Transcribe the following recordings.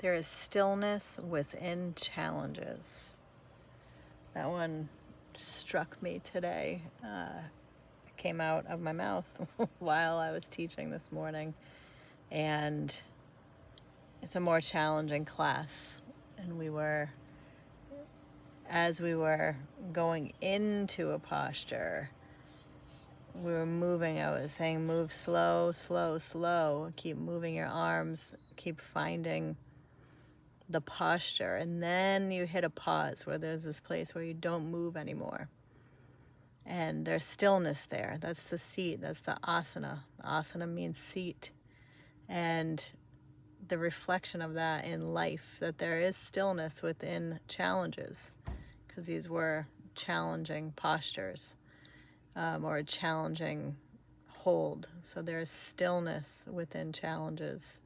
There is stillness within challenges. That one struck me today. It came out of my mouth while I was teaching this morning. And it's a more challenging class. And as we were going into a posture, we were moving. I was saying, move slow, slow, slow. Keep moving your arms. Keep finding the posture. And then you hit a pause where there's this place where you don't move anymore. And there's stillness there. That's the seat. That's the asana. Asana means seat. And the reflection of that in life, that there is stillness within challenges, because these were challenging postures, or a challenging hold. So there's stillness within challenges.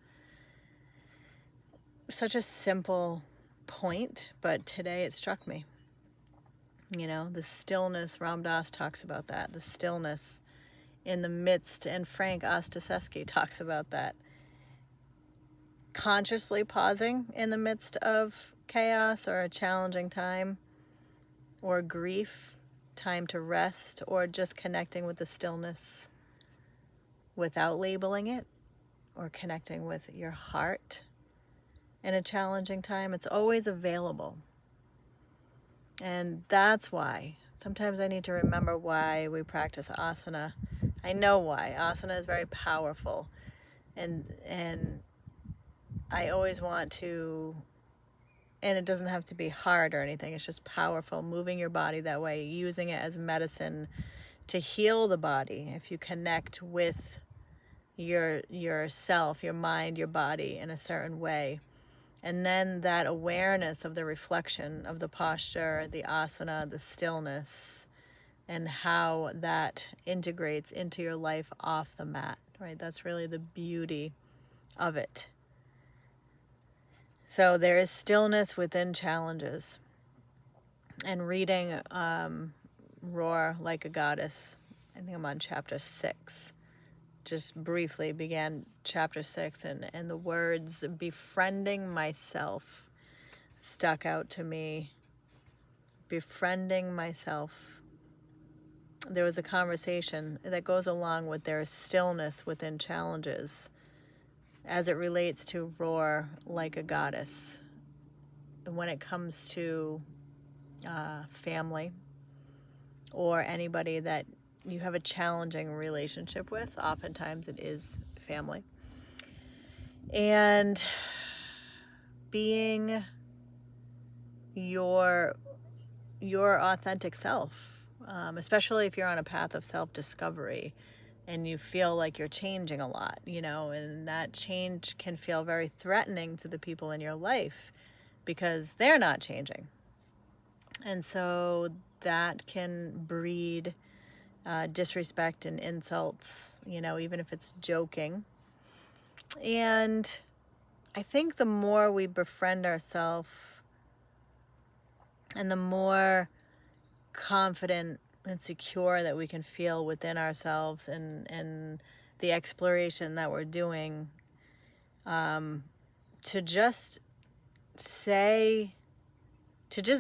Such a simple point, but today it struck me. The stillness, Ram Dass talks about that, the stillness in the midst, and Frank Ostaseski talks about that. Consciously pausing in the midst of chaos or a challenging time or grief, time to rest, or just connecting with the stillness without labeling it, or connecting with your heart in a challenging time. It's always available. And that's why sometimes I need to remember why we practice asana. I know why. Asana is very powerful. And I always want to, and it doesn't have to be hard or anything. It's just powerful, moving your body that way, using it as medicine to heal the body. If you connect with yourself, your mind, your body in a certain way. And then that awareness of the reflection of the posture, the asana, the stillness, and how that integrates into your life off the mat, right? That's really the beauty of it. So there is stillness within challenges. And reading Roar Like a Goddess, I think I'm on chapter 6. Just briefly began chapter 6, and the words befriending myself stuck out to me. Befriending myself. There was a conversation that goes along with their stillness within challenges as it relates to roar like a goddess. And when it comes to family or anybody that you have a challenging relationship with, oftentimes it is family. And being your authentic self, especially if you're on a path of self-discovery and you feel like you're changing a lot, and that change can feel very threatening to the people in your life because they're not changing. And so that can breed disrespect and insults, even if it's joking. And I think the more we befriend ourselves and the more confident and secure that we can feel within ourselves and the exploration that we're doing, to just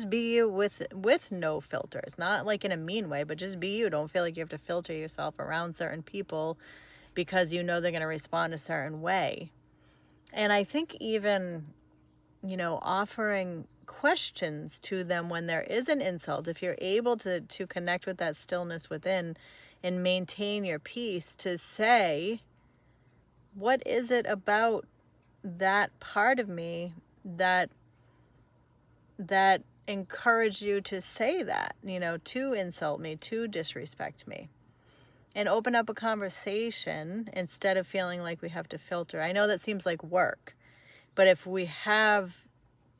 be you with no filters, not like in a mean way, but just be you. Don't feel like you have to filter yourself around certain people because they're going to respond a certain way. And I think even, offering questions to them when there is an insult, if you're able to connect with that stillness within and maintain your peace, to say, what is it about that part of me that encouraged you to say that, to insult me, to disrespect me, and open up a conversation instead of feeling like we have to filter. I know that seems like work, but if we have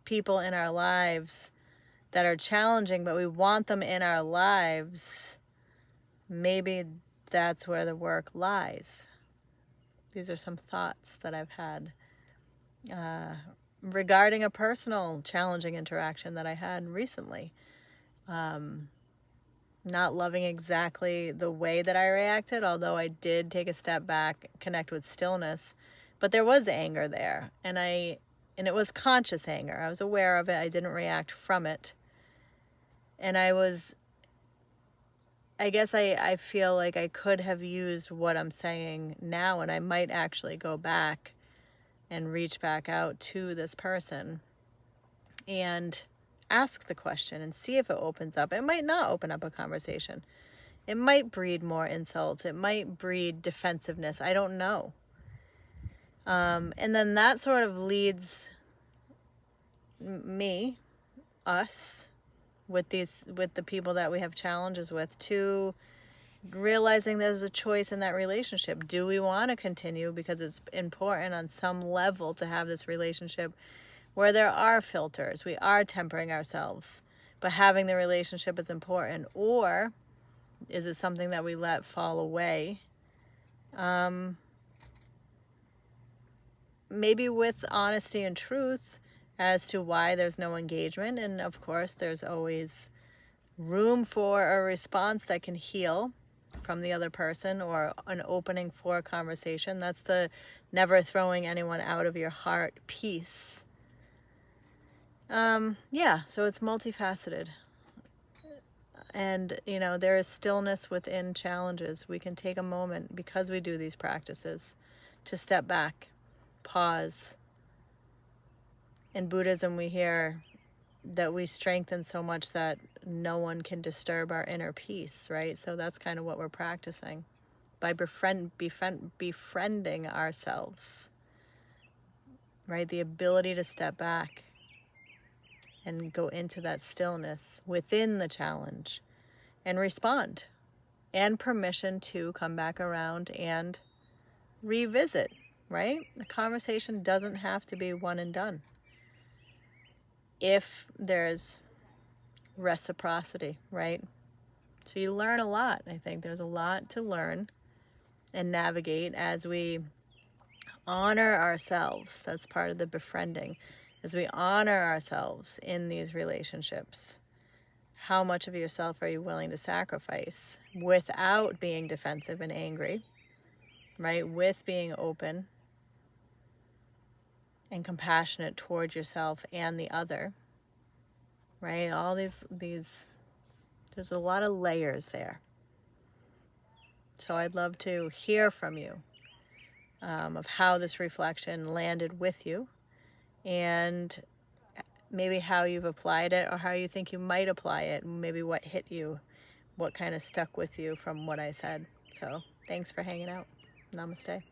people in our lives that are challenging, but we want them in our lives, maybe that's where the work lies. These are some thoughts that I've had regarding a personal challenging interaction that I had recently. Not loving exactly the way that I reacted, although I did take a step back, connect with stillness, but there was anger there. And I And it was conscious anger. I was aware of it. I didn't react from it. And I guess I feel like I could have used what I'm saying now, and I might actually go back and reach back out to this person and ask the question and see if it opens up. It might not open up a conversation. It might breed more insults. It might breed defensiveness. I don't know. And then that sort of leads us, with the people that we have challenges with, to realizing there's a choice in that relationship. Do we want to continue because it's important on some level to have this relationship where there are filters, we are tempering ourselves, but having the relationship is important? Or is it something that we let fall away? Maybe with honesty and truth as to why there's no engagement. And of course, there's always room for a response that can heal from the other person, or an opening for a conversation. That's the never throwing anyone out of your heart piece. So it's multifaceted. And, there is stillness within challenges. We can take a moment, because we do these practices, to step back, pause. In Buddhism, we hear that we strengthen so much that no one can disturb our inner peace, right? So that's kind of what we're practicing by befriending ourselves, right? The ability to step back and go into that stillness within the challenge and respond, and permission to come back around and revisit, right? The conversation doesn't have to be one and done if there's reciprocity, right? So you learn a lot. I think there's a lot to learn and navigate as we honor ourselves. That's part of the befriending, as we honor ourselves in these relationships. How much of yourself are you willing to sacrifice without being defensive and angry, right? With being open and compassionate toward yourself and the other, right? All these there's a lot of layers there. So I'd love to hear from you of how this reflection landed with you, and maybe how you've applied it, or how you think you might apply it, maybe what hit you, what kind of stuck with you from what I said. So thanks for hanging out. Namaste.